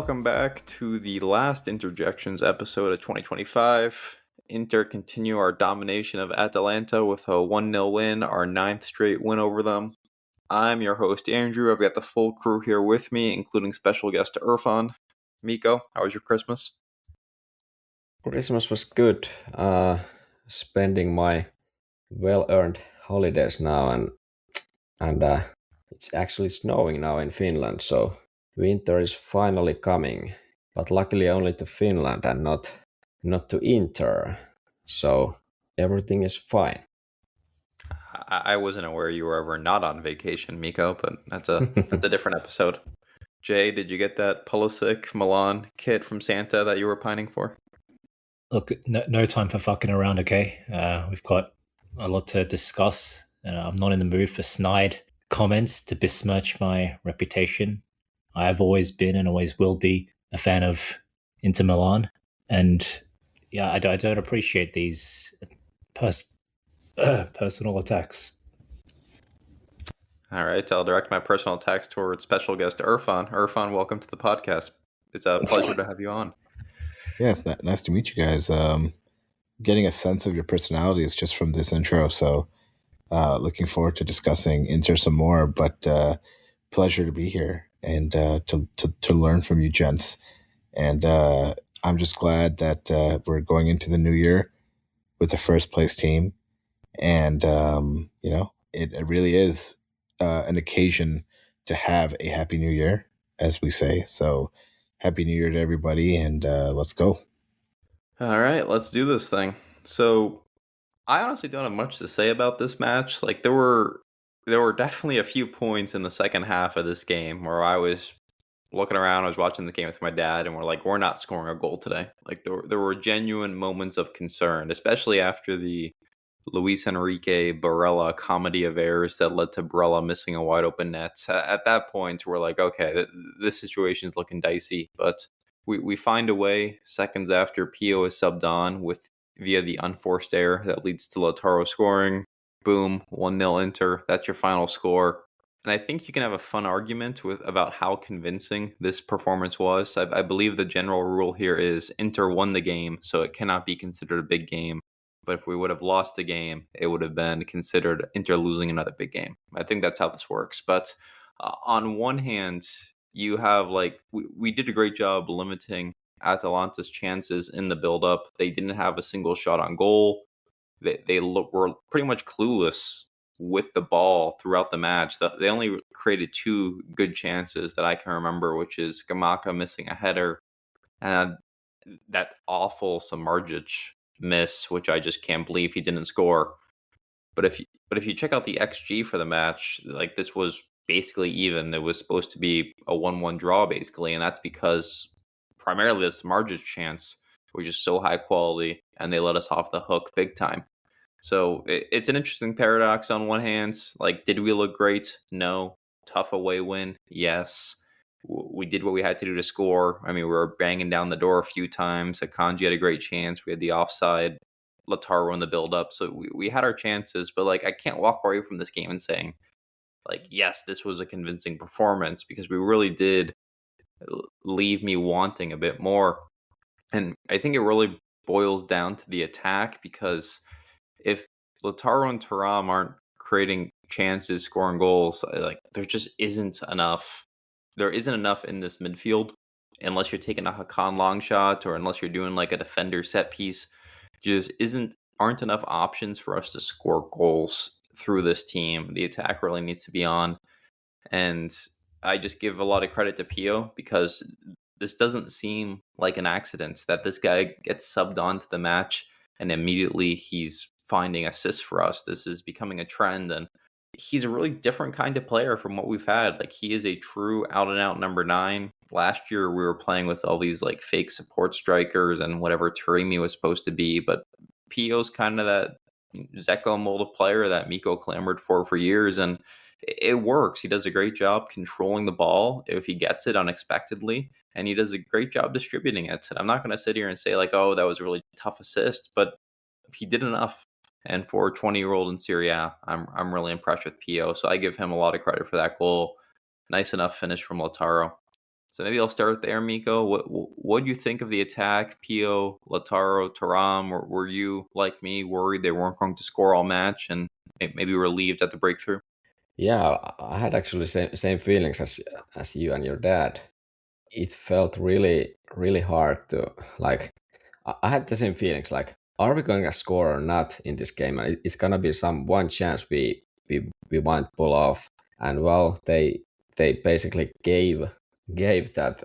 welcome back to the last Interjections episode of 2025. Inter continue our domination of Atalanta with a 1-0 win, our 9th straight win over them. I'm your host, Andrew. I've got the full crew here with me, including special guest Irfan. Mikko, how was your Christmas? Christmas was good. Spending my well-earned holidays now, and it's actually snowing now in Finland, so winter is finally coming. But luckily, only to Finland and not to Inter. So everything is fine. I wasn't aware you were ever not on vacation, Mikko, but that's a different episode. Jay, did you get that Pulisic Milan kit from Santa that you were pining for? Look, no time for fucking around, okay? We've got a lot to discuss, and I'm not in the mood for snide comments to besmirch my reputation. I have always been and always will be a fan of Inter Milan, and yeah, I don't appreciate these personal attacks. All right, I'll direct my personal attacks towards special guest Irfan. Irfan, welcome to the podcast. It's a pleasure to have you on. Yeah, it's nice to meet you guys. Getting a sense of your personalities just from this intro, so looking forward to discussing Inter some more, but pleasure to be here and to learn from you gents. And I'm just glad that we're going into the new year with the first place team. And, it really is an occasion to have a happy new year, as we say. So happy new year to everybody, and let's go. All right, let's do this thing. So I honestly don't have much to say about this match. Like there were definitely a few points in the second half of this game where I was looking around, I was watching the game with my dad, and we're like, we're not scoring a goal today. Like there were genuine moments of concern, especially after the Luis Enrique Barella comedy of errors that led to Barella missing a wide open net. At that point, we're like, okay, this situation is looking dicey. But we find a way seconds after Pio is subbed on via the unforced error that leads to Lautaro scoring. Boom, 1-0 Inter. That's your final score. And I think you can have a fun argument about how convincing this performance was. I believe the general rule here is Inter won the game, so it cannot be considered a big game. But if we would have lost the game, it would have been considered Inter losing another big game. I think that's how this works. But on one hand, you have we did a great job limiting Atalanta's chances in the build-up. They didn't have a single shot on goal. They were pretty much clueless with the ball throughout the match. They only created 2 good chances that I can remember, which is Gamaka missing a header and that awful Samardzic miss, which I just can't believe he didn't score. But if you check out the XG for the match, like this was basically even. It was supposed to be a 1-1 draw basically, and that's because primarily this Samardzic chance was just so high quality, and they let us off the hook big time. So it's an interesting paradox on one hand. Like, did we look great? No. Tough away win? Yes. We did what we had to do to score. I mean, we were banging down the door a few times. Akanji had a great chance. We had the offside. Lautaro in the build-up. So we had our chances. But, I can't walk away from this game and saying, yes, this was a convincing performance, because we really did leave me wanting a bit more. And I think it really boils down to the attack, because if Lautaro and Thuram aren't creating chances, scoring goals, there just isn't enough. There isn't enough in this midfield, unless you're taking a Hakan long shot or unless you're doing a defender set piece. Just aren't enough options for us to score goals through this team. The attack really needs to be on. And I just give a lot of credit to Pio, because this doesn't seem like an accident that this guy gets subbed onto the match and immediately he's finding assists for us. This is becoming a trend, and he's a really different kind of player from what we've had. He is a true out and out number 9. Last year we were playing with all these fake support strikers and whatever Taremi was supposed to be, but Pio's kind of that Zeko mold of player that Mikko clamored for years, and it works. He does a great job controlling the ball if he gets it unexpectedly, and he does a great job distributing it. And I'm not going to sit here and say oh, that was a really tough assist, but he did enough. And for a 20-year-old in Serie A, I'm really impressed with Pio. So I give him a lot of credit for that goal. Nice enough finish from Lautaro. So maybe I'll start there, Mikko. What do you think of the attack? Pio, Lautaro, Thuram. Were you like me worried they weren't going to score all match and maybe relieved at the breakthrough? Yeah, I had actually same feelings as you and your dad. It felt really hard to like. I had the same feelings like, are we going to score or not in this game? And it's gonna be some one chance we might pull off. And well, they basically gave that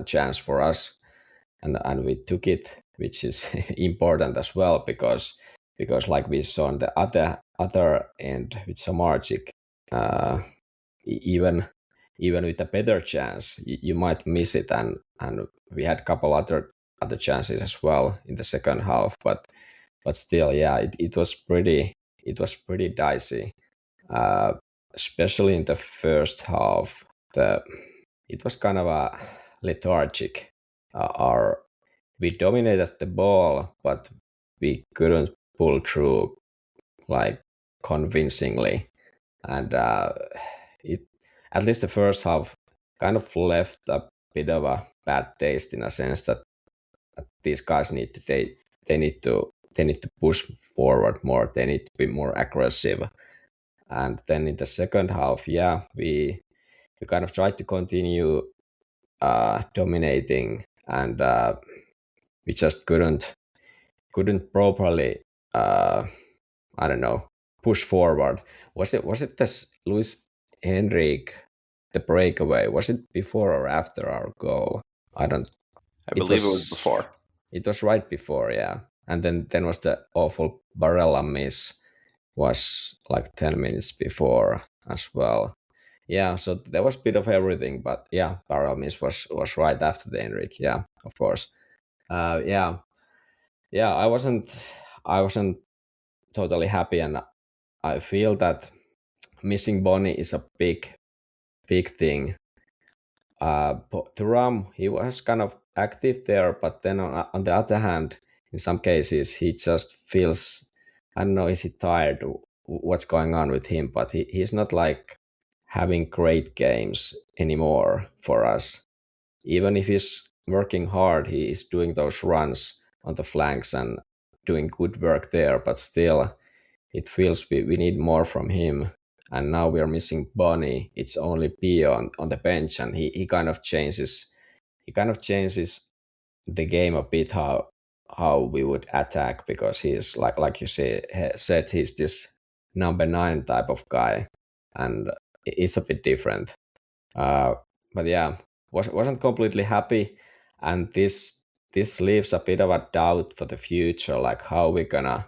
chance for us, and we took it, which is important as well because like we saw on the other end with Samardzic, uh, even with a better chance, you might miss it, and we had a couple other chances as well in the second half, but still, yeah, it was pretty dicey, uh, especially in the first half. The It was kind of a lethargic. Our We dominated the ball, but we couldn't pull through like convincingly, and it at least the first half kind of left a bit of a bad taste in a sense that these guys need to push forward more. They need to be more aggressive. And then in the second half, yeah, we kind of tried to continue dominating, and we just couldn't properly, uh, I don't know, push forward. Was it this Luis Henrique, the breakaway? Was it before or after our goal? I don't. I It believe it was was before. it was right before, yeah. And then was the awful Barella miss, was like 10 minutes before as well. Yeah, so there was a bit of everything, but yeah, Barella miss was right after the Henrique. Yeah, of course. Yeah, yeah. I wasn't totally happy, and I feel that missing Bonnie is a big thing. Thuram, he was kind of active there, but then on the other hand, in some cases, he just feels, I don't know, is he tired? What's going on with him? But he's not like having great games anymore for us. Even if he's working hard, he is doing those runs on the flanks and doing good work there, but still, it feels we need more from him. And now we are missing Bonnie. It's only Pio on the bench, and he kind of changes the game a bit, how we would attack, because he's like you said, he's this number 9 type of guy, and it's a bit different. Uh, but yeah, wasn't completely happy, and this leaves a bit of a doubt for the future, like how we gonna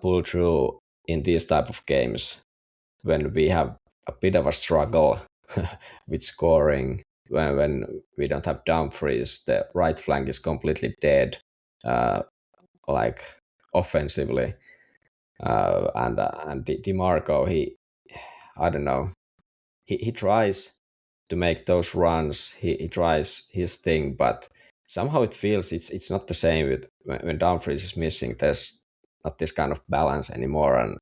pull through in these type of games when we have a bit of a struggle with scoring, when we don't have Dumfries, the right flank is completely dead, uh, like offensively, and Marco, I don't know, he tries to make those runs, he tries his thing, but somehow it feels it's not the same with when Dumfries is missing. There's not this kind of balance anymore, and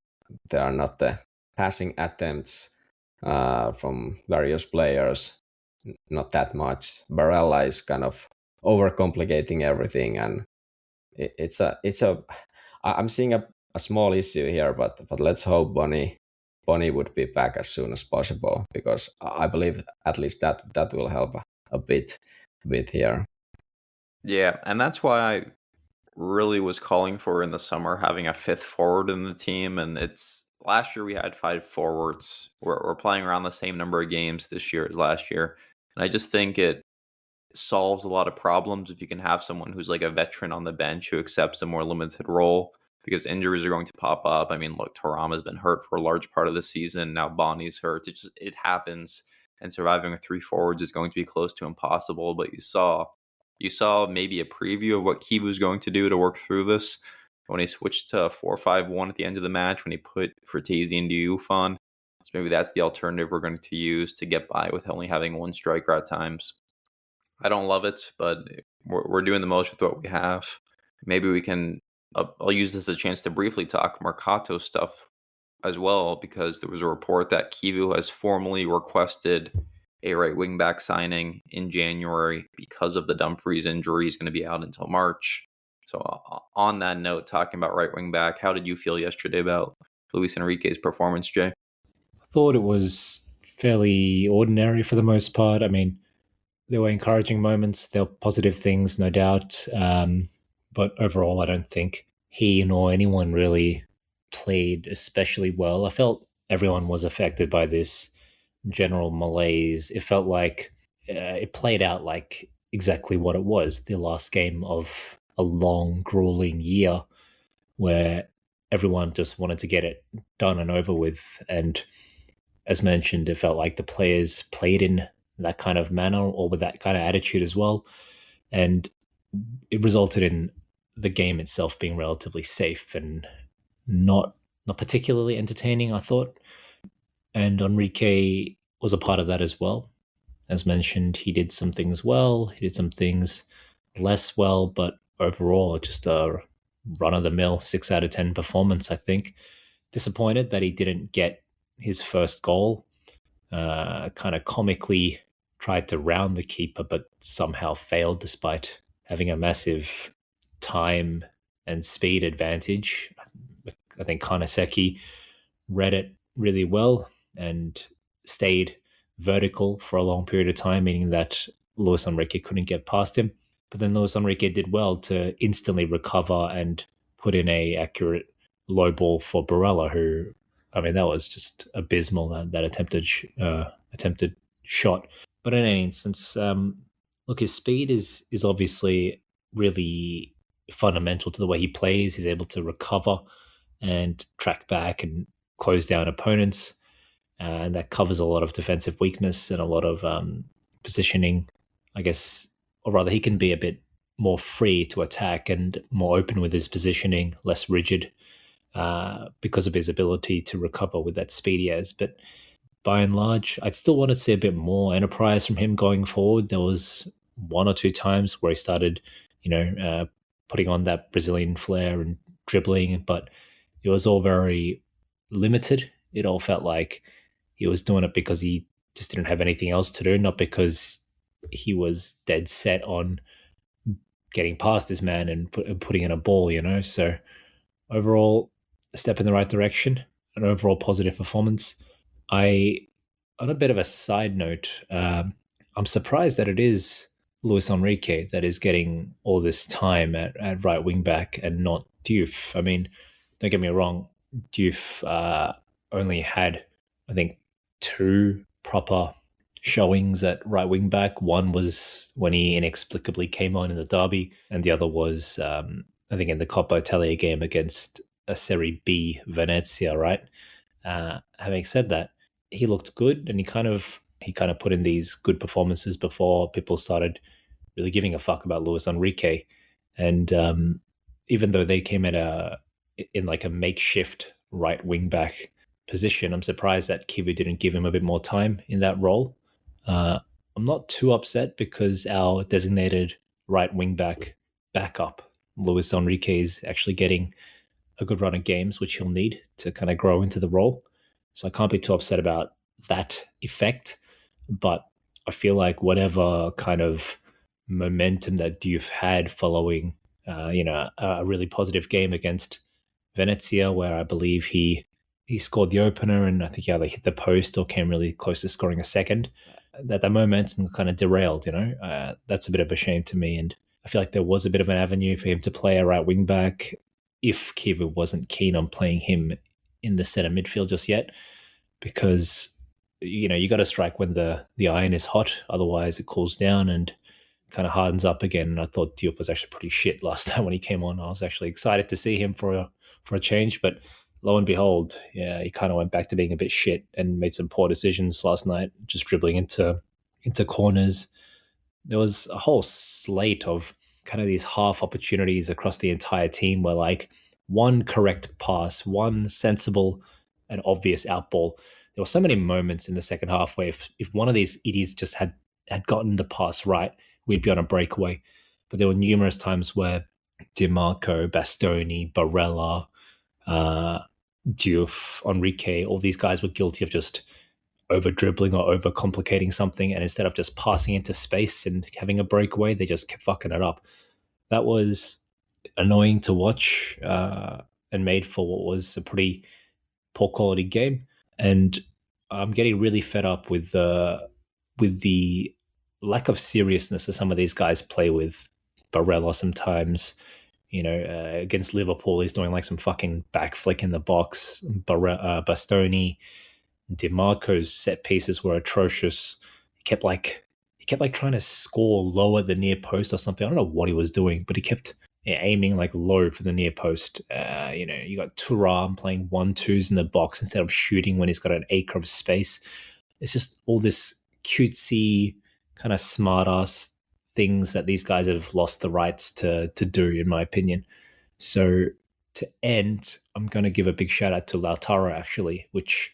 there are not the passing attempts from various players, not that much. Barella is kind of overcomplicating everything, and I'm seeing a small issue here, but let's hope Bonnie would be back as soon as possible, because I believe at least that will help a bit here. Yeah, and that's why I really was calling for in the summer having a fifth forward in the team. And it's last year we had five forwards. We're playing around the same number of games this year as last year. And I just think it solves a lot of problems if you can have someone who's like a veteran on the bench who accepts a more limited role, because injuries are going to pop up. I mean, look, Thuram has been hurt for a large part of the season. Now Bonnie's hurt. It happens, and surviving with three forwards is going to be close to impossible. But you saw maybe a preview of what Kibu's going to do to work through this when he switched to 4-5-1 at the end of the match, when he put Fratesi into Irfan. So maybe that's the alternative we're going to use to get by with only having one striker at times. I don't love it, but we're doing the most with what we have. Maybe we can. I'll use this as a chance to briefly talk Mercato stuff as well, because there was a report that Kivu has formally requested a right wing back signing in January because of the Dumfries injury. He's going to be out until March. So on that note, talking about right wing back, how did you feel yesterday about Luis Enrique's performance, Jay? I thought it was fairly ordinary for the most part. I mean, there were encouraging moments, there were positive things, no doubt. But overall, I don't think he nor anyone really played especially well. I felt everyone was affected by this general malaise. It felt like it played out like exactly what it was, the last game of a long, grueling year where everyone just wanted to get it done and over with. And as mentioned, it felt like the players played in that kind of manner or with that kind of attitude as well. And it resulted in the game itself being relatively safe and not particularly entertaining, I thought. And Enrique was a part of that as well. As mentioned, he did some things well, he did some things less well, but overall, just a run of the mill 6 out of 10 performance, I think. Disappointed that he didn't get his first goal. Kind of comically tried to round the keeper, but somehow failed despite having a massive time and speed advantage. I think Kanaseki read it really well and stayed vertical for a long period of time, meaning that Luis Enrique couldn't get past him. But then Luis Enrique did well to instantly recover and put in a accurate low ball for Barella, who, I mean, that was just abysmal, that attempted shot. But in any instance, look, his speed is obviously really fundamental to the way he plays. He's able to recover and track back and close down opponents, and that covers a lot of defensive weakness and a lot of positioning, I guess, or rather, he can be a bit more free to attack and more open with his positioning, less rigid, because of his ability to recover with that speed he has. But by and large, I'd still want to see a bit more enterprise from him going forward. There was one or two times where he started, putting on that Brazilian flair and dribbling, but it was all very limited. It all felt like he was doing it because he just didn't have anything else to do, not because he was dead set on getting past this man and putting in a ball, So overall, a step in the right direction, an overall positive performance. On a bit of a side note, I'm surprised that it is Luis Enrique that is getting all this time at right wing back and not Diouf. I mean, don't get me wrong, Diouf only had, I think, 2 proper showings at right wing back. One was when he inexplicably came on in the derby, and the other was, I think, in the Coppa Italia game against a Serie B Venezia, right? Having said that, he looked good, and he kind of put in these good performances before people started really giving a fuck about Luis Enrique. And even though they came in like a makeshift right wing back position, I'm surprised that Kivu didn't give him a bit more time in that role. I'm not too upset because our designated right wing back backup, Luis Enrique, is actually getting a good run of games, which he'll need to kind of grow into the role. So I can't be too upset about that effect. But I feel like whatever kind of momentum that Diouf had following, a really positive game against Venezia, where I believe he scored the opener, and I think he either hit the post or came really close to scoring a second. That momentum kind of derailed. That's a bit of a shame to me, and I feel like there was a bit of an avenue for him to play a right wing back if Kivu wasn't keen on playing him in the center midfield just yet, because you got to strike when the iron is hot, otherwise it cools down and kind of hardens up again. And I thought Diouf was actually pretty shit last time when he came on. I was actually excited to see him for a change, but lo and behold, yeah, he kind of went back to being a bit shit and made some poor decisions last night, just dribbling into corners. There was a whole slate of kind of these half opportunities across the entire team where, like, one correct pass, one sensible and obvious outball. There were so many moments in the second half where if one of these idiots just had gotten the pass right, we'd be on a breakaway. But there were numerous times where DiMarco, Bastoni, Barella, Diouf, Enrique, all these guys were guilty of just over dribbling or over complicating something, and instead of just passing into space and having a breakaway, they just kept fucking it up. That was annoying to watch, and made for what was a pretty poor quality game. And I'm getting really fed up with the lack of seriousness that some of these guys play with. Barella sometimes, against Liverpool, he's doing like some fucking back flick in the box. Bastoni, DiMarco's set pieces were atrocious. He kept trying to score low at the near post or something. I don't know what he was doing, but he kept aiming like low for the near post. You got Thuram playing 1-2s in the box instead of shooting when he's got an acre of space. It's just all this cutesy kind of smart ass things that these guys have lost the rights to do, in my opinion. So to end, I'm going to give a big shout out to Lautaro, actually, which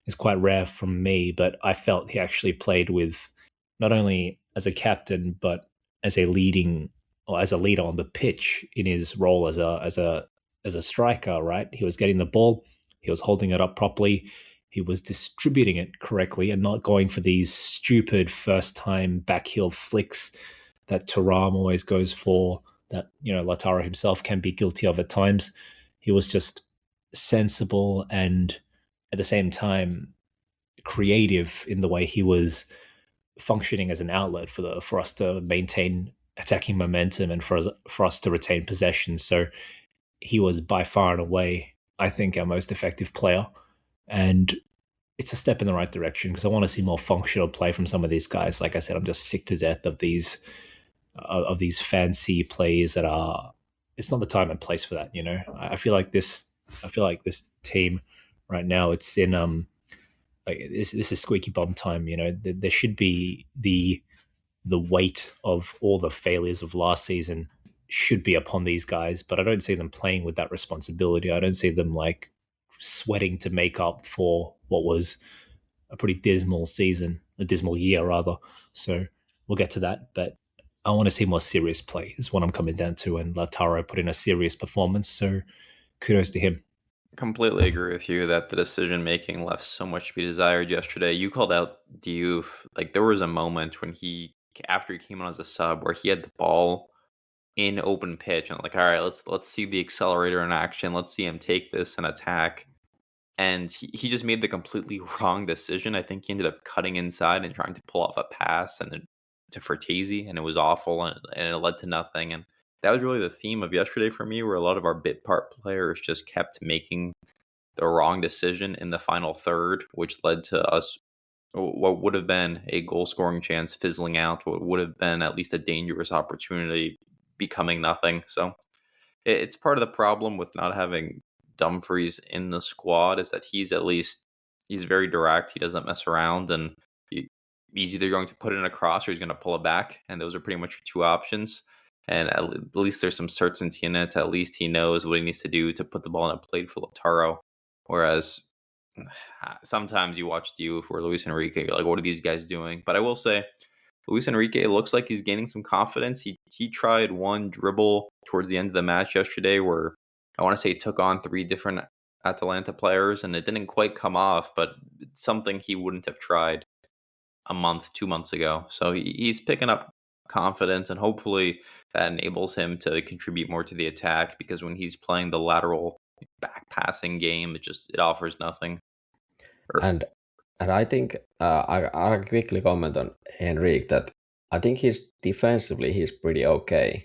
is quite rare from me, but I felt he actually played with not only as a captain, but as a leader on the pitch in his role as a striker, right? He was getting the ball, he was holding it up properly, he was distributing it correctly and not going for these stupid first time backheel flicks that Thuram always goes for, that Lautaro himself can be guilty of at times. He was just sensible and at the same time creative in the way he was functioning as an outlet for us to maintain attacking momentum and for us to retain possession. So he was by far and away, I think, our most effective player. And it's a step in the right direction because I want to see more functional play from some of these guys. Like I said, I'm just sick to death of these fancy plays that are. It's not the time and place for that. I feel like this team right now, it's in this is squeaky bum time. There should be the weight of all the failures of last season should be upon these guys, but I don't see them playing with that responsibility. I don't see them like sweating to make up for what was a pretty dismal season, a dismal year rather. So we'll get to that, but I want to see more serious play is what I'm coming down to, and Lautaro put in a serious performance, so kudos to him. Completely agree with you that the decision making left so much to be desired yesterday. You called out Diouf. Like there was a moment when after he came on as a sub, where he had the ball in open pitch and like, all right, let's see the accelerator in action. Let's see him take this and attack. And he just made the completely wrong decision. I think he ended up cutting inside and trying to pull off a pass to Fertesi, and it was awful, and it led to nothing. And that was really the theme of yesterday for me, where a lot of our bit part players just kept making the wrong decision in the final third, which led to us what would have been a goal scoring chance fizzling out, what would have been at least a dangerous opportunity becoming nothing. So it's part of the problem with not having Dumfries in the squad, is that he's very direct. He doesn't mess around, and he's either going to put it in a cross or he's going to pull it back, and those are pretty much your two options. And at least there's some certainty in it. At least he knows what he needs to do to put the ball in a plate for Lautaro. Whereas sometimes you watch Diouf or Luis Enrique, you're like, what are these guys doing? But I will say, Luis Enrique looks like he's gaining some confidence. He tried one dribble towards the end of the match yesterday where I want to say he took on 3 different Atalanta players, and it didn't quite come off, but it's something he wouldn't have tried a month, 2 months ago. So he's picking up confidence, and hopefully that enables him to contribute more to the attack, because when he's playing the lateral back passing game, it offers nothing. And I think I'll quickly comment on Henrique that I think he's pretty okay,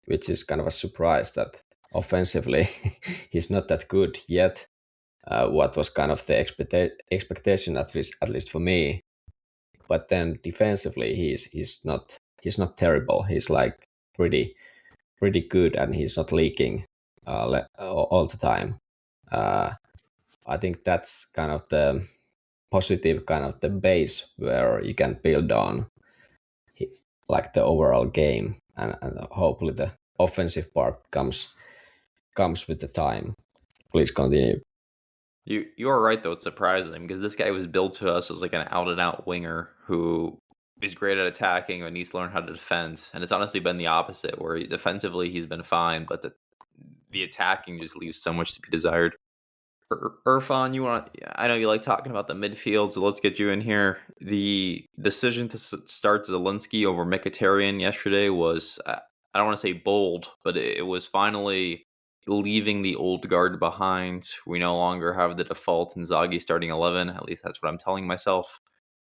which is kind of a surprise that offensively he's not that good yet. What was kind of the expectation, at least for me. But then defensively he's not terrible. He's like pretty good, and he's not leaking all the time. I think that's kind of the positive, kind of the base where you can build on, like the overall game, and hopefully the offensive part comes with the time. Please continue. You are right, though. It's surprising because this guy was built to us as like an out and out winger who is great at attacking and needs to learn how to defend. And it's honestly been the opposite, where defensively he's been fine, but the attacking just leaves so much to be desired. Irfan, I know you like talking about the midfield, so let's get you in here. The decision to start Zelensky over Mkhitaryan yesterday was, I don't want to say bold, but it was finally leaving the old guard behind. We no longer have the default Inzaghi starting 11. At least that's what I'm telling myself.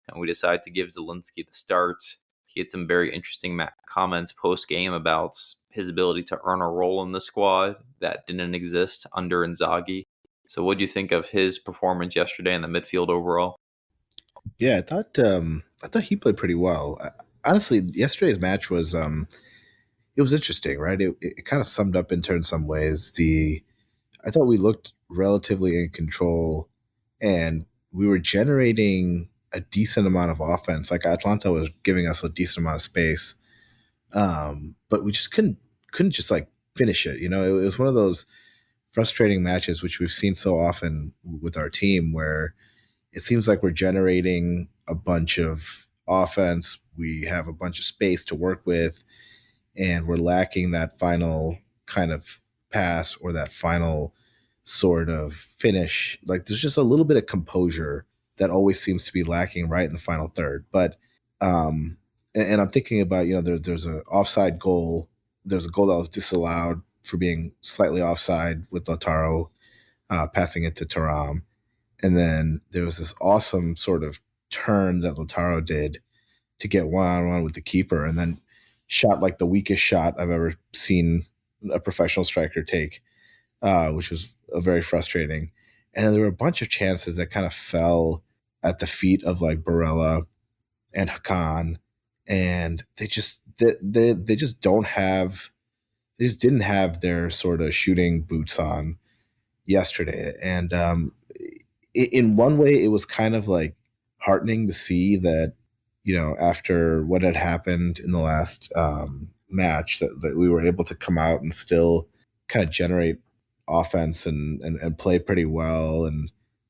And we decided to give Zelensky the start. He had some very interesting comments post game about his ability to earn a role in the squad that didn't exist under Inzaghi. So, what do you think of his performance yesterday in the midfield overall? Yeah, I thought he played pretty well. Honestly, yesterday's match was it was interesting, right? It kind of summed up Inter in some ways. I thought we looked relatively in control, and we were generating a decent amount of offense. Like Atlanta was giving us a decent amount of space, but we just couldn't just like finish it. It was one of those frustrating matches which we've seen so often with our team, where it seems like we're generating a bunch of offense, we have a bunch of space to work with, and we're lacking that final kind of pass or that final sort of finish. Like there's just a little bit of composure that always seems to be lacking right in the final third. But and I'm thinking about, there's an offside goal. There's a goal that was disallowed for being slightly offside with Lautaro passing it to Thuram. And then there was this awesome sort of turn that Lautaro did to get one-on-one with the keeper, and then shot like the weakest shot I've ever seen a professional striker take, which was very frustrating. And then there were a bunch of chances that kind of fell at the feet of like Barella and Hakan, and they just don't have, they just didn't have their sort of shooting boots on yesterday. And in one way, it was kind of like heartening to see that, after what had happened in the last match, that we were able to come out and still kind of generate offense and play pretty well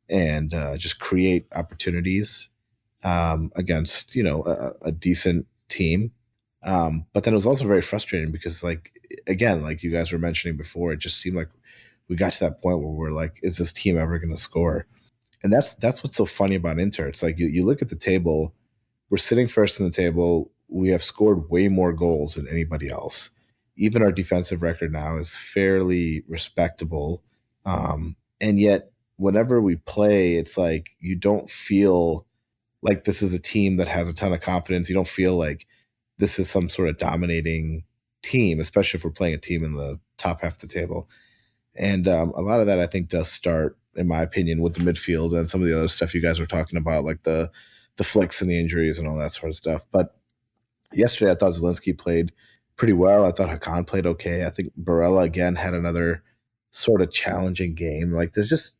and just create opportunities against, a decent team. But then it was also very frustrating because, like, again, like you guys were mentioning before, it just seemed like we got to that point where we're like, is this team ever going to score? And that's what's so funny about Inter. It's like you look at the table, we're sitting first in the table. We have scored way more goals than anybody else. Even our defensive record now is fairly respectable. And yet, whenever we play, it's like you don't feel like this is a team that has a ton of confidence. You don't feel like this is some sort of dominating team, especially if we're playing a team in the top half of the table. And a lot of that, I think, does start, in my opinion, with the midfield and some of the other stuff you guys were talking about, like the flicks and the injuries and all that sort of stuff. But yesterday, I thought Zelensky played pretty well. I thought Hakan played okay. I think Barella, again, had another sort of challenging game. Like, there's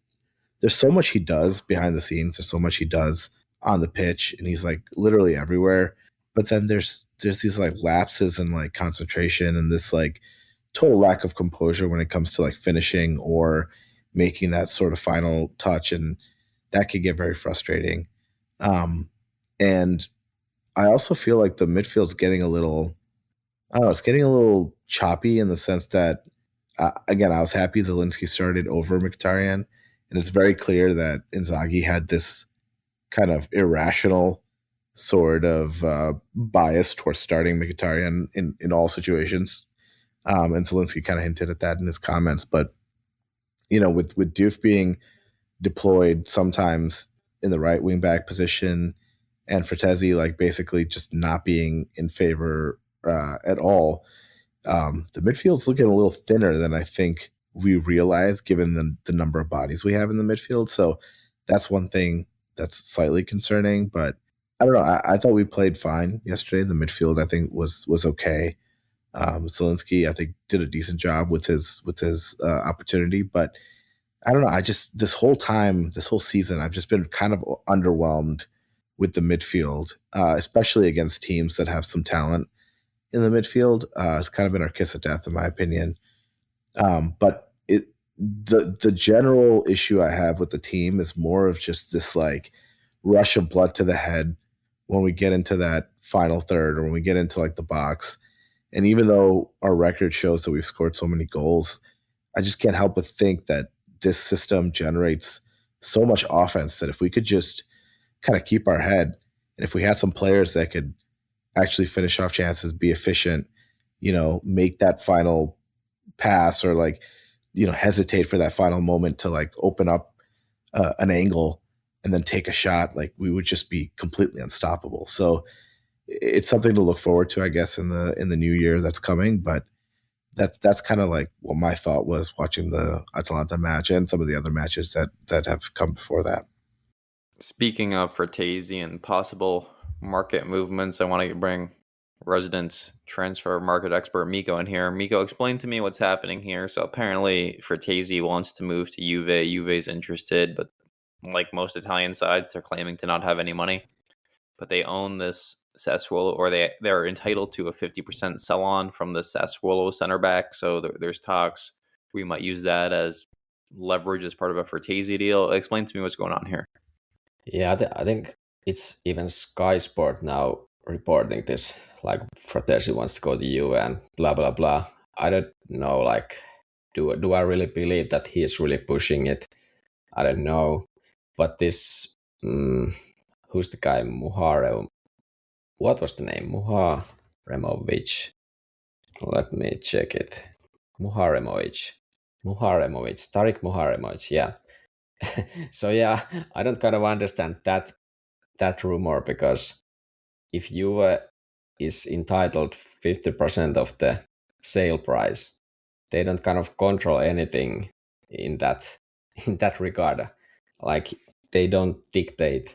so much he does behind the scenes. There's so much he does on the pitch, and he's, like, literally everywhere. But then there's these, like, lapses in, like, concentration and this, like, total lack of composure when it comes to like finishing or making that sort of final touch, and that can get very frustrating. And I also feel like the midfield's getting a little, I don't know, it's getting a little choppy in the sense that, again, I was happy Zelensky started over Mkhitaryan, and it's very clear that Inzaghi had this kind of irrational sort of bias towards starting Mkhitaryan in all situations. And Zelensky kind of hinted at that in his comments. But, with Diouf being deployed sometimes in the right wing back position and Fratesi like basically just not being in favor at all, the midfield's looking a little thinner than I think we realize given the number of bodies we have in the midfield. So that's one thing that's slightly concerning. But I don't know. I thought we played fine yesterday. The midfield, I think, was okay. Zelensky, I think, did a decent job with his opportunity, but I don't know. This whole season, I've just been kind of underwhelmed with the midfield, especially against teams that have some talent in the midfield. It's kind of been our kiss of death, in my opinion. But the general issue I have with the team is more of just this like rush of blood to the head when we get into that final third or when we get into like the box. And even though our record shows that we've scored so many goals, I just can't help but think that this system generates so much offense that if we could just kind of keep our head, and if we had some players that could actually finish off chances, be efficient, make that final pass, or like, hesitate for that final moment to like open up an angle and then take a shot, like we would just be completely unstoppable. So it's something to look forward to, I guess, in the new year that's coming. But that's kind of like what my thought was watching the Atalanta match and some of the other matches that have come before that. Speaking of Fratesi and possible market movements, I want to bring residence transfer market expert Mikko in here. Mikko, explain to me what's happening here. So apparently Fratesi wants to move to Juve. Juve's interested, but like most Italian sides, they're claiming to not have any money. But they own this Sassuolo, or they're entitled to a 50% sell-on from the Sassuolo center back. So there's talks we might use that as leverage as part of a Fratesi deal. Explain to me what's going on here. Yeah, I think it's even Sky Sport now reporting this, like Fratesi wants to go to Juve and blah blah blah. I don't know, like, do I really believe that he is really pushing it? I don't know, but this who's the guy? What was the name? Muharemovic. Let me check it. Muharemovic, Tarik Muharemovic. Yeah. So yeah, I don't kind of understand that rumor, because if Juve is entitled 50% of the sale price, they don't kind of control anything in that regard. Like, they don't dictate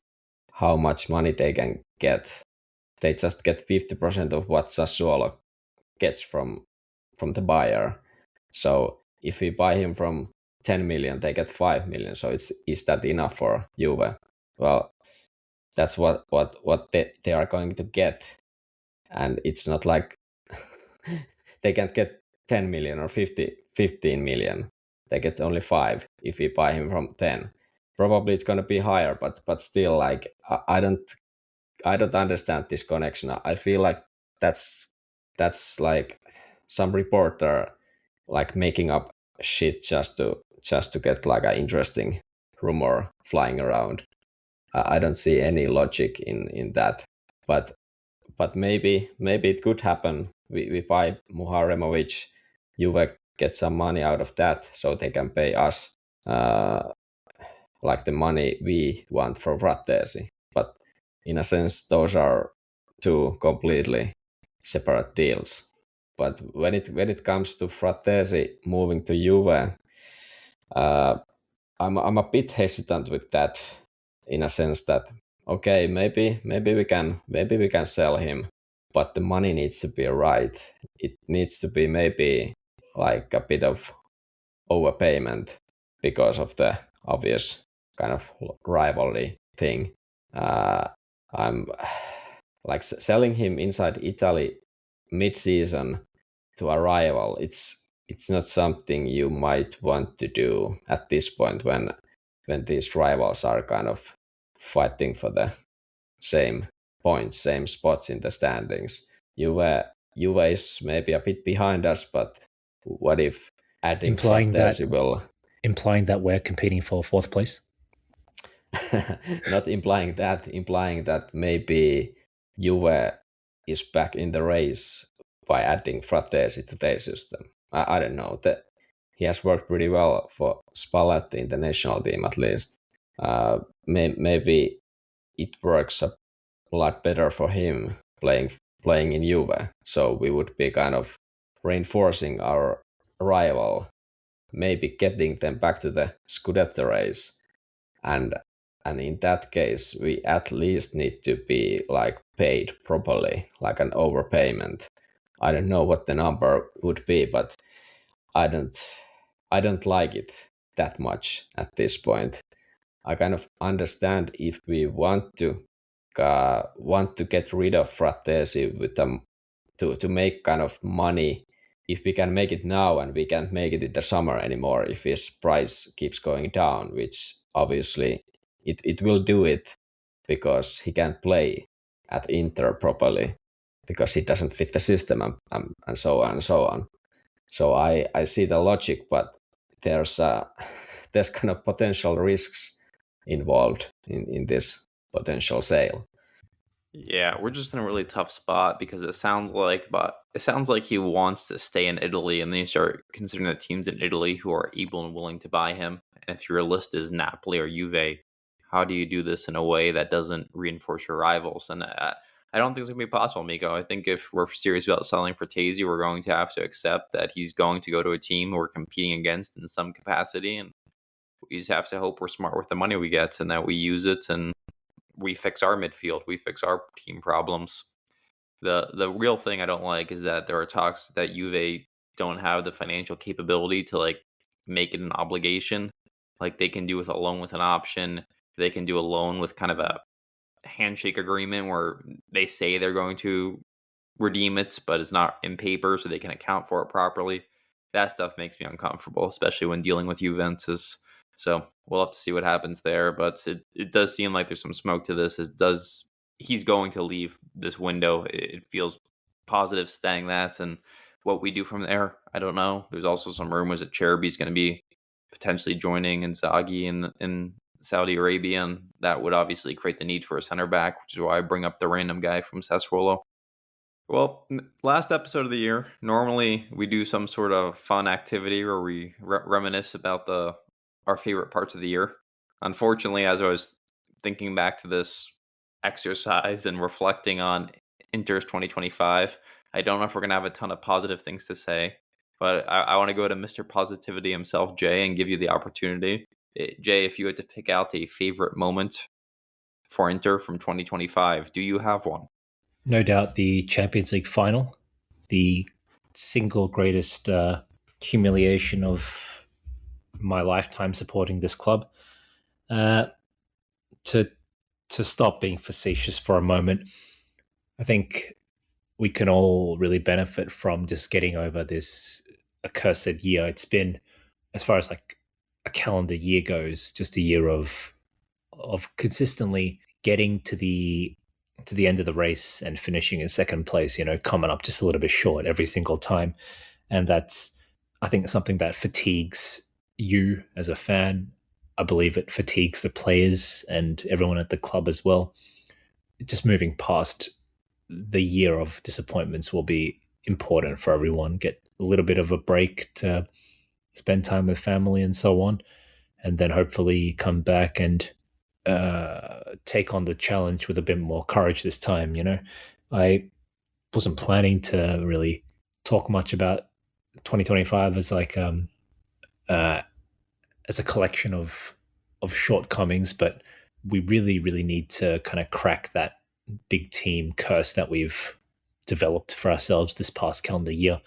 how much money they can get. They just get 50% of what Sassuolo gets from the buyer. So if we buy him from 10 million, they get 5 million. So is that enough for Juve? Well, that's what they are going to get. And it's not like they can't get 10 million or 15 million. They get only 5 if we buy him from 10. Probably it's going to be higher, but still, like, I don't understand this connection. I feel like that's like some reporter like making up shit just to get like an interesting rumor flying around. I don't see any logic in that, but maybe it could happen. We buy Muharemovic, Juve get some money out of that, so they can pay us like the money we want for Fratesi. But in a sense, those are two completely separate deals. But when it comes to Fratesi moving to Juve, I'm a bit hesitant with that, in a sense that, okay, maybe we can sell him, but the money needs to be right. It needs to be maybe like a bit of overpayment because of the obvious kind of rivalry thing. I'm like selling him inside Italy mid-season to a rival. It's not something you might want to do at this point when these rivals are kind of fighting for the same points, same spots in the standings. Juve is maybe a bit behind us, but what if adding Fratesi will... Implying that we're competing for 4th place? Not implying that maybe Juve is back in the race by adding Fratesi to their system. I don't know. That he has worked pretty well for Spalletti in the national team, at least. Maybe it works a lot better for him playing in Juve. So we would be kind of reinforcing our rival, maybe getting them back to the Scudetto race. And in that case, we at least need to be like paid properly, like an overpayment. I don't know what the number would be, but I don't like it that much at this point. I kind of understand if we want to get rid of Fratesi with them to make kind of money. If we can make it now and we can't make it in the summer anymore, if his price keeps going down, which obviously it will do it, because he can't play at Inter properly because he doesn't fit the system and so on and so on. So I see the logic, but there's a there's kind of potential risks involved in this potential sale. Yeah, we're just in a really tough spot because it sounds like he wants to stay in Italy, and then you start considering the teams in Italy who are able and willing to buy him. And if your list is Napoli or Juve, how do you do this in a way that doesn't reinforce your rivals? And I don't think it's gonna be possible, Mikko. I think if we're serious about selling for Tazy, we're going to have to accept that he's going to go to a team we're competing against in some capacity, and we just have to hope we're smart with the money we get and that we use it and we fix our midfield, we fix our team problems. The real thing I don't like is that there are talks that Juve don't have the financial capability to like make it an obligation, like they can do with a loan with an option. They can do a loan with kind of a handshake agreement where they say they're going to redeem it, but it's not in paper, so they can account for it properly. That stuff makes me uncomfortable, especially when dealing with Juventus. So we'll have to see what happens there. But it does seem like there's some smoke to this. He's going to leave this window? It feels positive saying that, and what we do from there, I don't know. There's also some rumors that Cheruby's going to be potentially joining Inzaghi in Saudi Arabia, and that would obviously create the need for a center back, which is why I bring up the random guy from Sassuolo. Well, last episode of the year, normally we do some sort of fun activity where we reminisce about our favorite parts of the year. Unfortunately, as I was thinking back to this exercise and reflecting on Inter's 2025, I don't know if we're going to have a ton of positive things to say, but I want to go to Mr. Positivity himself, Jay, and give you the opportunity. Jay, if you had to pick out a favorite moment for Inter from 2025, do you have one? No doubt the Champions League final, the single greatest humiliation of my lifetime supporting this club. To stop being facetious for a moment, I think we can all really benefit from just getting over this accursed year. It's been, as far as like a calendar year goes, just a year of consistently getting to the end of the race and finishing in second place, coming up just a little bit short every single time. And that's, I think, something that fatigues you as a fan. I believe it fatigues the players and everyone at the club as well. Just moving past the year of disappointments will be important for everyone. Get a little bit of a break to spend time with family and so on, and then hopefully come back and take on the challenge with a bit more courage this time. I wasn't planning to really talk much about 2025 as like as a collection of shortcomings, but we really, really need to kind of crack that big team curse that we've developed for ourselves this past calendar year.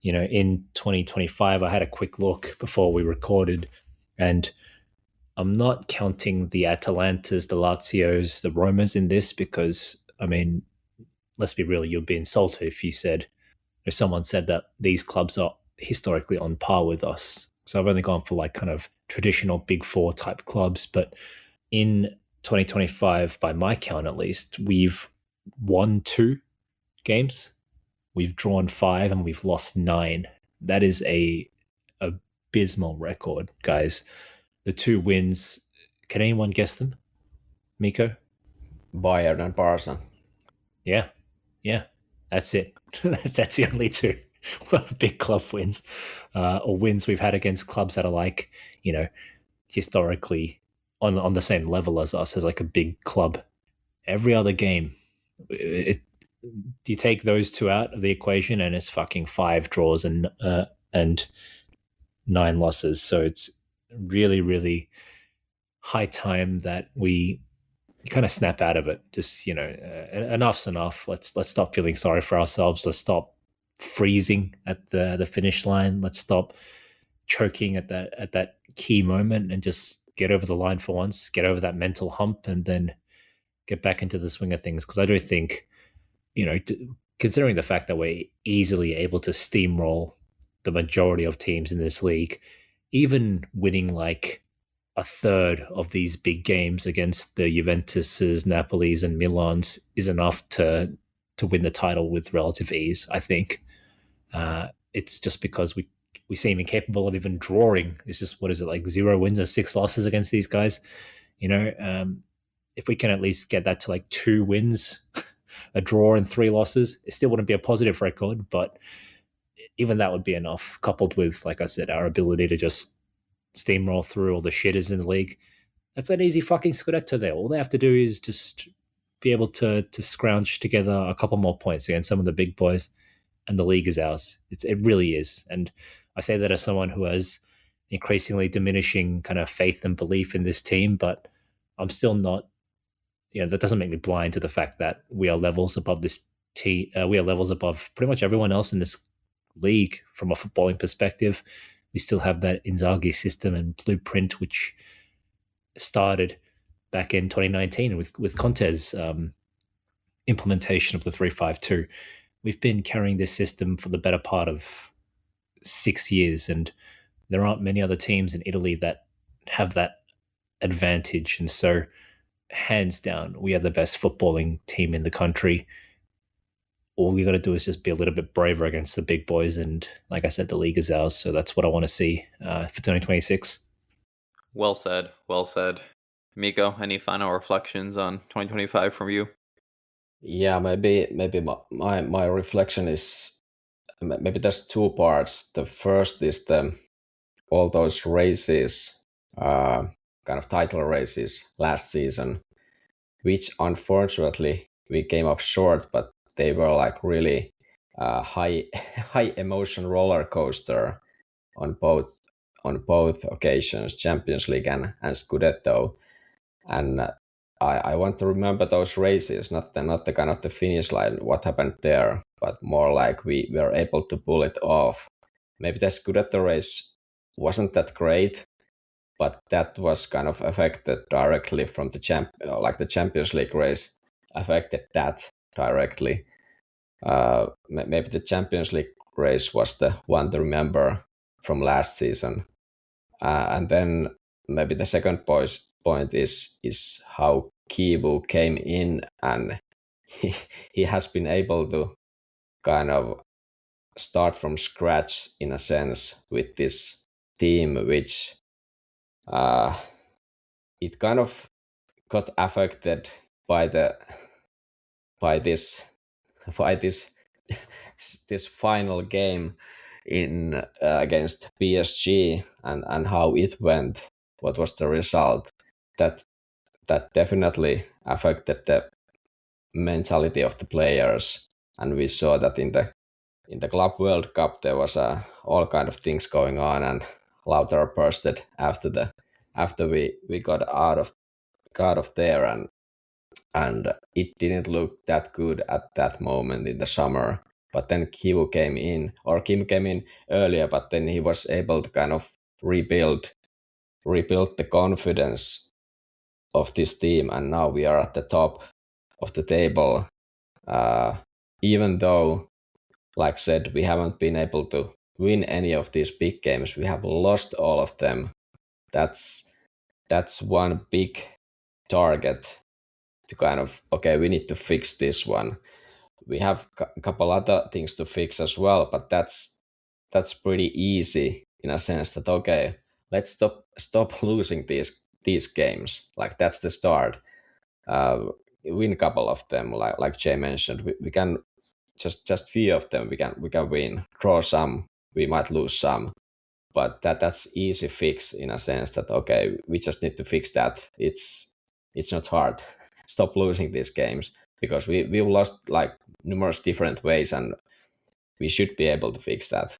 In 2025, I had a quick look before we recorded, and I'm not counting the Atalantas, the Lazios, the Romas in this because, I mean, let's be real, you'd be insulted if someone said that these clubs are historically on par with us. So I've only gone for like kind of traditional Big Four type clubs. But in 2025, by my count at least, we've won 2 games, we've drawn 5, and we've lost 9. That is a abysmal record, guys. The 2 wins, can anyone guess them? Mikko? Bayern and Barca. Yeah, that's it. That's the only 2 big club wins, or wins we've had against clubs that are like, historically on the same level as us, as like a big club. Every other game, you take those 2 out of the equation, and it's fucking 5 draws and 9 losses. So it's really, really high time that we kind of snap out of it. Just, enough's enough. Let's stop feeling sorry for ourselves. Let's stop freezing at the finish line. Let's stop choking at that key moment and just get over the line for once, get over that mental hump, and then get back into the swing of things. Because I do think, considering the fact that we're easily able to steamroll the majority of teams in this league, even winning like a third of these big games against the Juventuses, Napolis, and Milans is enough to win the title with relative ease, I think. It's just because we we seem incapable of even drawing. It's just, what is it, like 0 wins and 6 losses against these guys? If we can at least get that to like 2 wins, a draw and 3 losses, it still wouldn't be a positive record, but even that would be enough, coupled with, like I said, our ability to just steamroll through all the shitters in the league. That's an easy fucking Scudetto there. All they have to do is just be able to scrounge together a couple more points against some of the big boys, and the league is ours. It really is. And I say that as someone who has increasingly diminishing kind of faith and belief in this team, but I'm still not, that doesn't make me blind to the fact that we are levels above this team. We are levels above pretty much everyone else in this league from a footballing perspective. We still have that Inzaghi system and blueprint, which started back in 2019 with Conte's implementation of the 3-5-2. We've been carrying this system for the better part of 6 years, and there aren't many other teams in Italy that have that advantage. And so, hands down, we are the best footballing team in the country. All we got to do is just be a little bit braver against the big boys, and like I said, the league is ours. So that's what I want to see for 2026. Well said. Well said. Mikko, any final reflections on 2025 from you? Yeah, maybe my reflection is, maybe there's 2 parts. The first is all those races, kind of title races last season, which unfortunately we came up short, but they were like really high emotion roller coaster on both occasions, Champions League and Scudetto. And I want to remember those races, not the kind of the finish line, what happened there, but more like we were able to pull it off. Maybe the Scudetto race wasn't that great, but that was kind of affected directly from the Champions League race affected that directly. Maybe the Champions League race was the one to remember from last season. And then maybe the second point is how Kivu came in, and he has been able to kind of start from scratch in a sense with this team, which it kind of got affected by this this final game in against PSG, and how it went, what was the result. That definitely affected the mentality of the players, and we saw that in the Club World Cup there was all kind of things going on, and Lautaro bursted after we got out of there, and it didn't look that good at that moment in the summer. But then Kim came in earlier, but then he was able to kind of rebuild the confidence of this team, and now we are at the top of the table. Even though, like said, we haven't been able to win any of these big games, we have lost all of them. That's one big target to kind of, okay, we need to fix this one. We have a couple other things to fix as well, but that's pretty easy in a sense that, okay, let's stop losing these games. Like, that's the start. Win a couple of them, like Jay mentioned. We can just few of them we can win. Draw some, we might lose some, but that's easy fix in a sense that, okay, we just need to fix that. It's not hard. Stop losing these games, because we've lost like numerous different ways, and we should be able to fix that.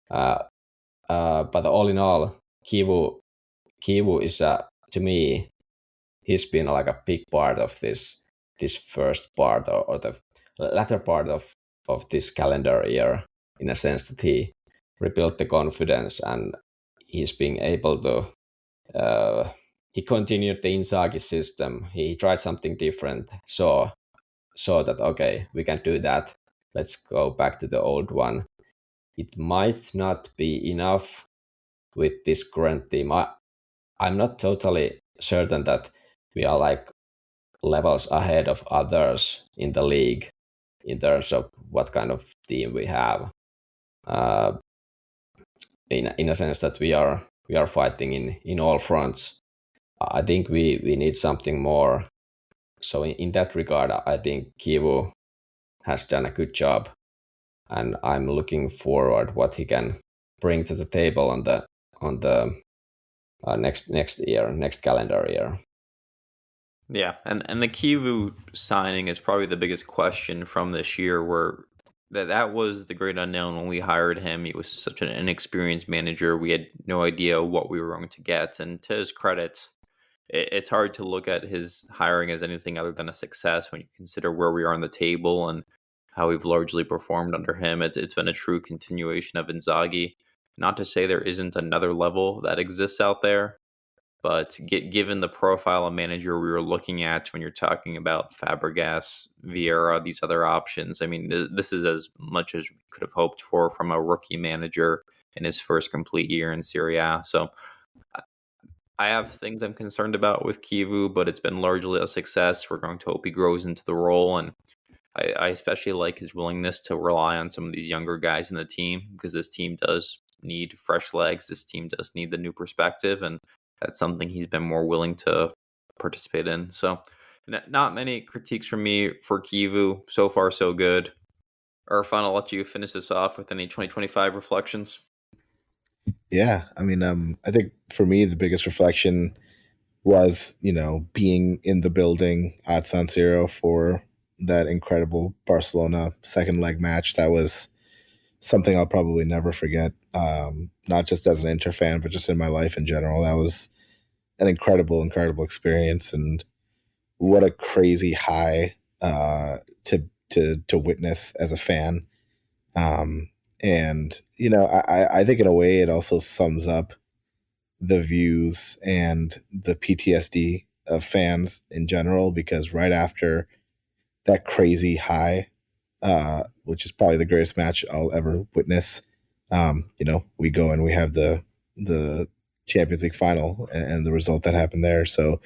But all in all, Kivu is to me, he's been like a big part of this first part, or the latter part of this calendar year, in a sense that he rebuilt the confidence, and he's being able to he continued the Inzaghi system. He tried something different, saw that, okay, we can do that, let's go back to the old one. It might not be enough with this current team. I'm not totally certain that we are like levels ahead of others in the league in terms of what kind of team we have. in a sense that we are fighting in all fronts. I think we need something more. So in that regard, I think Kivu has done a good job, and I'm looking forward what he can bring to the table on the next calendar year. Yeah, and the Kivu signing is probably the biggest question from this year, where that was the great unknown when we hired him. He was such an inexperienced manager. We had no idea what we were going to get. And to his credit, it's hard to look at his hiring as anything other than a success when you consider where we are on the table and how we've largely performed under him. It's been a true continuation of Inzaghi. Not to say there isn't another level that exists out there, but given the profile of manager we were looking at when you're talking about Fabregas, Vieira, these other options, I mean, this is as much as we could have hoped for from a rookie manager in his first complete year in Serie A. So I have things I'm concerned about with Kivu, but it's been largely a success. We're going to hope he grows into the role, and I especially like his willingness to rely on some of these younger guys in the team, because this team does need fresh legs. This team does need the new perspective, and that's something he's been more willing to participate in. So, not many critiques from me for Kivu. So far, so good. Irfan, I'll let you finish this off with any 2025 reflections. Yeah, I mean, I think for me the biggest reflection was, being in the building at San Siro for that incredible Barcelona second leg match. That was something I'll probably never forget. Not just as an Inter fan, but just in my life in general. That was an incredible, incredible experience, and what a crazy high to witness as a fan. And I think in a way it also sums up the views and the PTSD of fans in general, because right after that crazy high, which is probably the greatest match I'll ever witness, we go and we have the Champions League final and the result that happened there. So,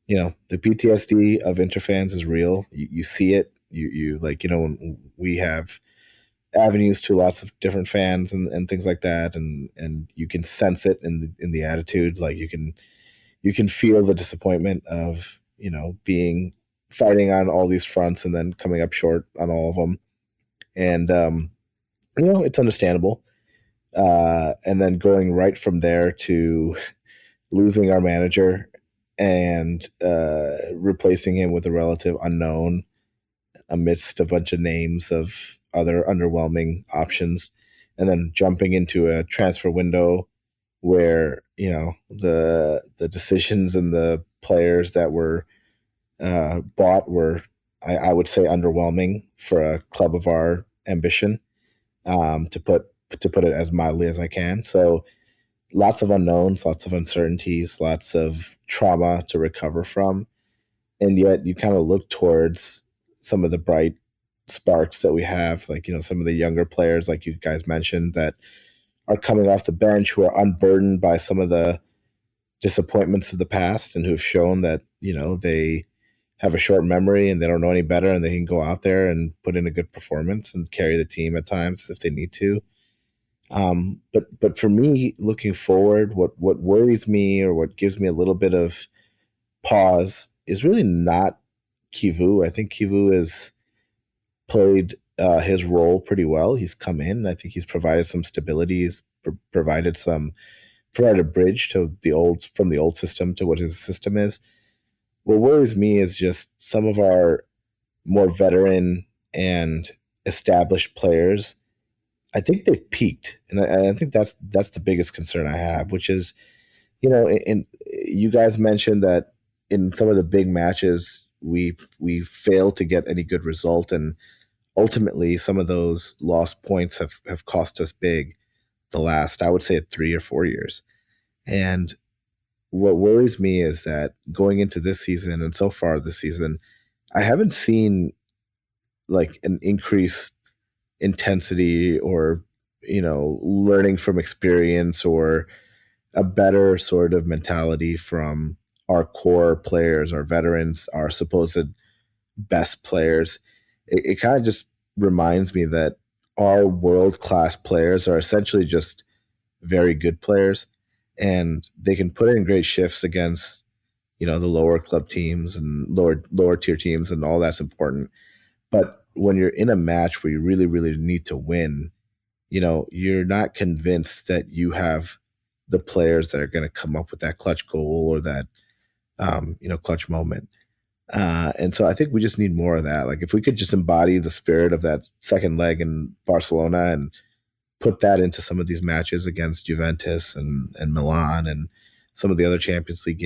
the PTSD of Inter fans is real. You see it. You when we have avenues to lots of different fans and things like that, and you can sense it in the attitude. Like you can feel the disappointment of being fighting on all these fronts and then coming up short on all of them, and it's understandable. And then going right from there to losing our manager and replacing him with a relative unknown amidst a bunch of names of other underwhelming options, and then jumping into a transfer window where the decisions and the players that were bought were, I would say, underwhelming for a club of our ambition, to put it as mildly as I can. So lots of unknowns, lots of uncertainties, lots of trauma to recover from, and yet you kind of look towards some of the bright sparks that we have, like some of the younger players, like you guys mentioned, that are coming off the bench, who are unburdened by some of the disappointments of the past, and who've shown that they have a short memory and they don't know any better, and they can go out there and put in a good performance and carry the team at times if they need to. But for me, looking forward, what worries me, or what gives me a little bit of pause, is really not Kivu. I think Kivu has played his role pretty well. He's come in. I think he's provided some stability. He's provided a bridge to from the old system to what his system is. What worries me is just some of our more veteran and established players. I think they've peaked, and I think that's the biggest concern I have, which is, in you guys mentioned that in some of the big matches we failed to get any good result, and ultimately some of those lost points have cost us big the last, I would say, 3 or 4 years. And what worries me is that going into this season, and so far this season, I haven't seen like an increased intensity, or learning from experience, or a better sort of mentality from our core players, our veterans, our supposed best players. It kind of just reminds me that our world-class players are essentially just very good players, and they can put in great shifts against the lower club teams and lower tier teams, and all that's important. But when you're in a match where you really, really need to win, you're not convinced that you have the players that are going to come up with that clutch goal or that, clutch moment. And so I think we just need more of that. Like if we could just embody the spirit of that second leg in Barcelona and put that into some of these matches against Juventus and Milan and some of the other Champions League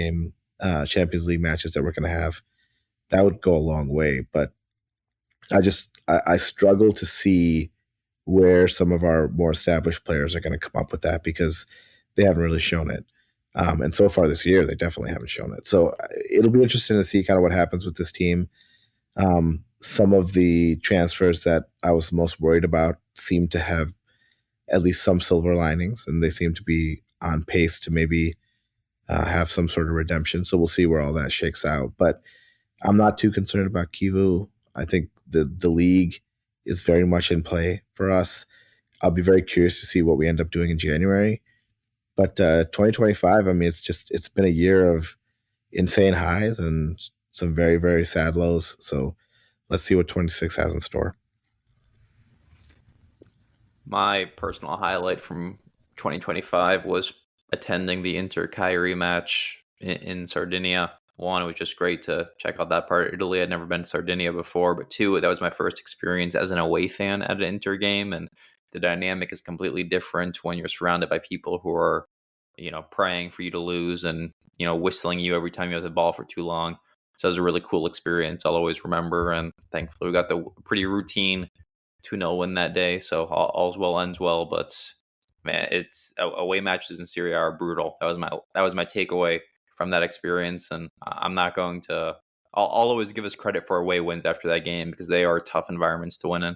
matches that we're going to have, that would go a long way. But I struggle to see where some of our more established players are going to come up with that, because they haven't really shown it. And so far this year, they definitely haven't shown it. So it'll be interesting to see kind of what happens with this team. Some of the transfers that I was most worried about seem to have at least some silver linings, and they seem to be on pace to maybe have some sort of redemption. So we'll see where all that shakes out. But I'm not too concerned about Kivu. I think the league is very much in play for us. I'll be very curious to see what we end up doing in January. But 2025, I mean, it's been a year of insane highs and some very, very sad lows. So let's see what 26 has in store. My personal highlight from 2025 was attending the Inter-Cagliari match in Sardinia. One, it was just great to check out that part of Italy. I'd never been to Sardinia before. But two, that was my first experience as an away fan at an Inter game. And the dynamic is completely different when you're surrounded by people who are, praying for you to lose and, whistling you every time you have the ball for too long. So it was a really cool experience I'll always remember. And thankfully, we got the pretty routine 2-0 win that day. So all's well ends well. But man, it's away matches in Serie A are brutal. That was my takeaway from that experience. And I'm not going to. I'll always give us credit for away wins after that game, because they are tough environments to win in.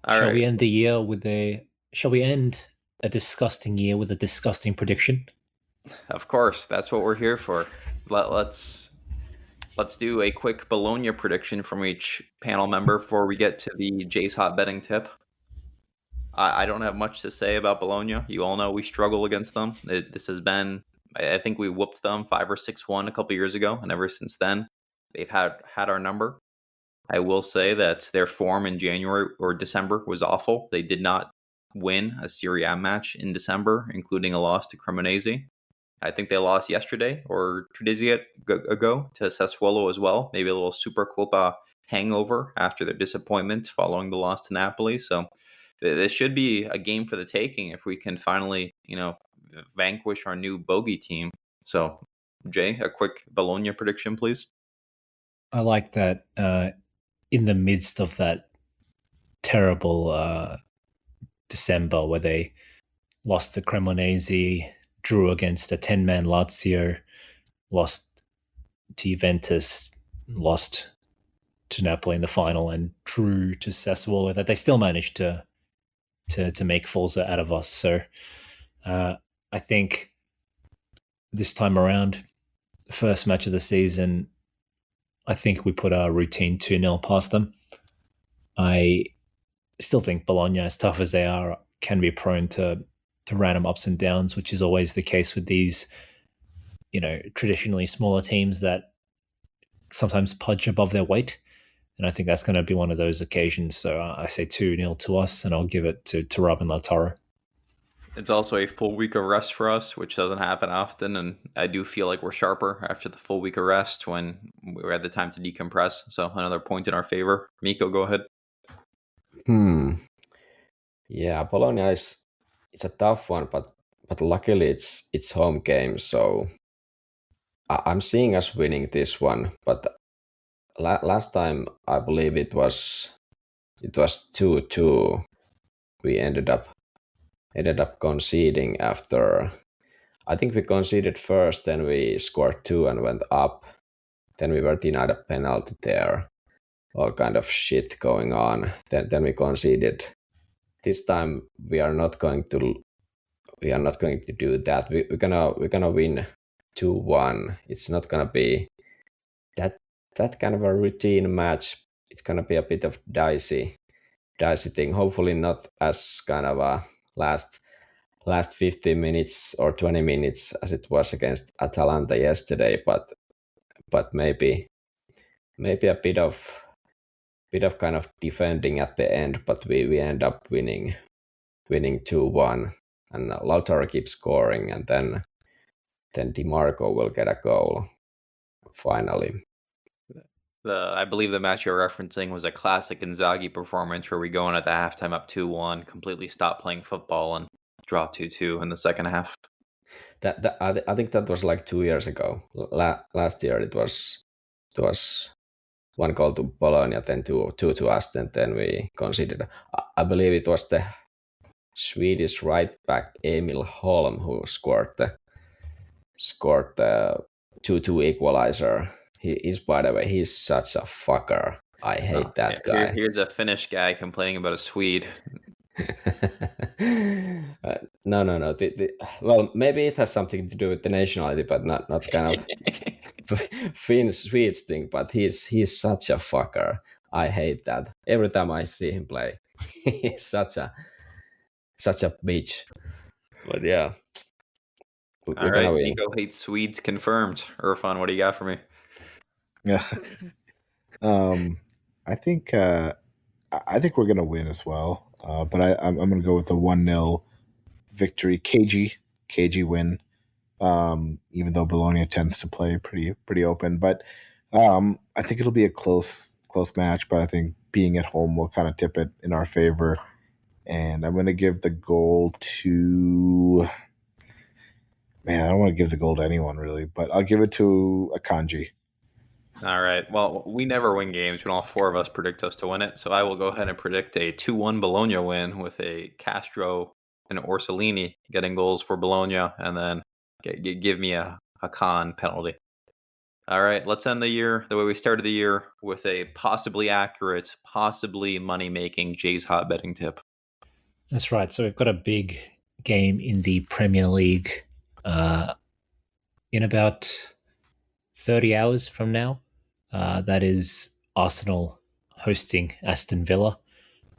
Shall we end the year with Shall we end a disgusting year with a disgusting prediction? Of course, that's what we're here for. Let's do a quick Bologna prediction from each panel member before we get to the Jay's Hot Betting tip. I don't have much to say about Bologna. You all know we struggle against them. This has been, I think we whooped them 5 or 6-1 a couple years ago, and ever since then, they've had our number. I will say that their form in January or December was awful. They did not win a Serie A match in December, including a loss to Cremonese. I think they lost yesterday or 2 days ago to Sassuolo as well. Maybe a little Supercoppa hangover after their disappointment following the loss to Napoli. So this should be a game for the taking if we can finally, vanquish our new bogey team. So, Jay, a quick Bologna prediction, please. I like that in the midst of that terrible December where they lost to Cremonese, drew against a 10-man Lazio, lost to Juventus, lost to Napoli in the final, and drew to Sassuolo, that they still managed to make Forza out of us. So I think this time around, first match of the season, I think we put our routine 2-0 past them. I still think Bologna, as tough as they are, can be prone to random ups and downs, which is always the case with these, traditionally smaller teams that sometimes punch above their weight. And I think that's going to be one of those occasions. So I say 2-0 to us, and I'll give it to Rob and Lautaro. It's also a full week of rest for us, which doesn't happen often. And I do feel like we're sharper after the full week of rest when we had the time to decompress. So another point in our favor. Mikko, go ahead. Yeah, Bologna it's a tough one, but luckily it's home game, so I'm seeing us winning this one. But last time I believe it was 2-2. We ended up conceding after. I think we conceded first, then we scored 2 and went up. Then we were denied a penalty there. All kind of shit going on. Then we conceded. This time we are not going to do that. We're gonna win 2-1. It's not gonna be that kind of a routine match. It's gonna be a bit of dicey thing. Hopefully not as kind of a last last 15 minutes or 20 minutes as it was against Atalanta yesterday, but maybe a bit of kind of defending at the end, but we end up winning 2-1, and Lautaro keeps scoring, and then DiMarco will get a goal finally. I believe the match you're referencing was a classic Inzaghi performance where we go in at the halftime up 2-1, completely stop playing football, and draw 2-2 in the second half. I think that was like 2 years ago. Last year it was 1 goal to Bologna, then 2 to us, and then we conceded. I believe it was the Swedish right back Emil Holm who scored the 2-2 equalizer. He is, by the way, he's such a fucker. I hate that guy. Here's a Finnish guy complaining about a Swede. No. Well, maybe it has something to do with the nationality, but not kind of Swedes thing. But he's such a fucker. I hate that. Every time I see him play, he's such a bitch. But yeah. All right, Mikko hates Swedes confirmed. Irfan, what do you got for me? Yeah. I think we're gonna win as well. But I'm gonna go with a 1-0 victory, KG win. Even though Bologna tends to play pretty open, but I think it'll be a close match. But I think being at home will kind of tip it in our favor, and I'm gonna give the goal to. Man, I don't want to give the goal to anyone really, but I'll give it to Akanji. All right. Well, we never win games when all four of us predict us to win it. So I will go ahead and predict a 2-1 Bologna win with a Castro and Orsolini getting goals for Bologna, and then give me a Hakan penalty. All right. Let's end the year the way we started the year with a possibly accurate, possibly money-making Jay's hot betting tip. That's right. So we've got a big game in the Premier League in about 30 hours from now. That is Arsenal hosting Aston Villa.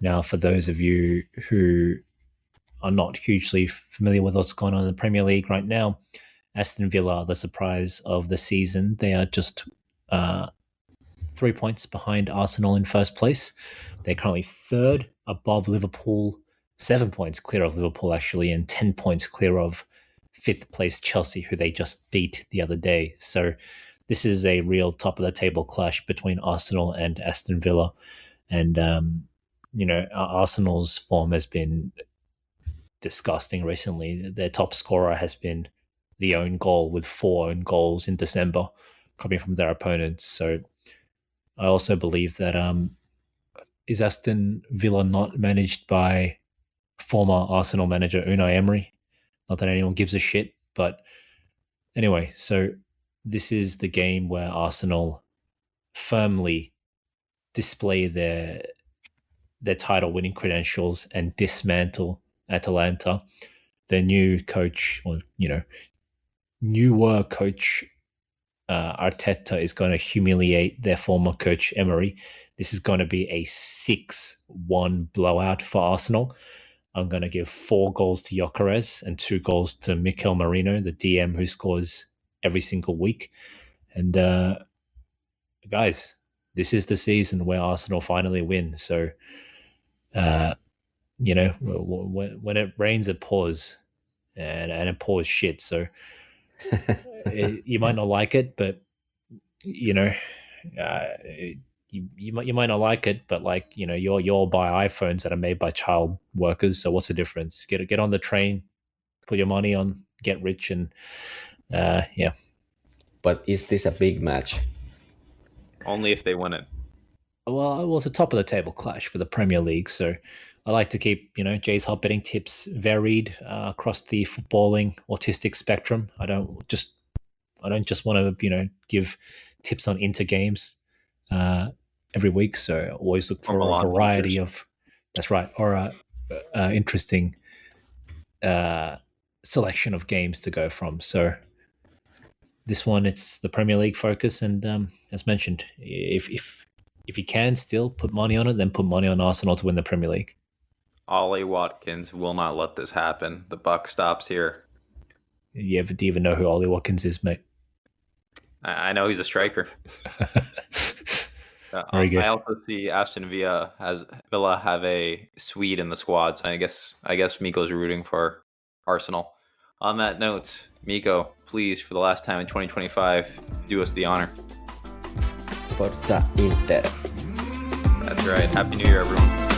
Now, for those of you who are not hugely familiar with what's going on in the Premier League right now, Aston Villa are the surprise of the season. They are just 3 points behind Arsenal in first place. They're currently third above Liverpool, 7 points clear of Liverpool, actually, and 10 points clear of fifth place Chelsea, who they just beat the other day. So this is a real top of the table clash between Arsenal and Aston Villa. And, Arsenal's form has been disgusting recently. Their top scorer has been the own goal, with 4 own goals in December coming from their opponents. So I also believe that is Aston Villa not managed by former Arsenal manager Unai Emery? Not that anyone gives a shit, but anyway, so this is the game where Arsenal firmly display their title winning credentials and dismantle Atalanta. Their new coach, or newer coach Arteta, is going to humiliate their former coach Emery. This is going to be a 6-1 blowout for Arsenal. I'm going to give 4 goals to Gyökeres and 2 goals to Mikel Merino, the DM who scores every single week. And guys, this is the season where Arsenal finally win. So, when it rains, it pours, and it pours shit. So you might not like it, but you might not like it, but you all buy iPhones that are made by child workers. So what's the difference? Get on the train, put your money on, get rich, and yeah. But is this a big match? Only if they win it. Well, it's a top of the table clash for the Premier League. So I like to keep Jay's hot betting tips varied across the footballing autistic spectrum. I don't just want to give tips on Inter games every week. So I always look for a variety of. That's right, or a interesting selection of games to go from. So this one, it's the Premier League focus, and as mentioned, if you can still put money on it, then put money on Arsenal to win the Premier League. Ollie Watkins will not let this happen. The buck stops here. Do you even know who Ollie Watkins is, mate? I know he's a striker. Very good. I also see Aston Villa have a Swede in the squad. So I guess Mikko's rooting for Arsenal. On that note, Mikko, please, for the last time in 2025, do us the honor. Forza Inter. That's right. Happy New Year, everyone.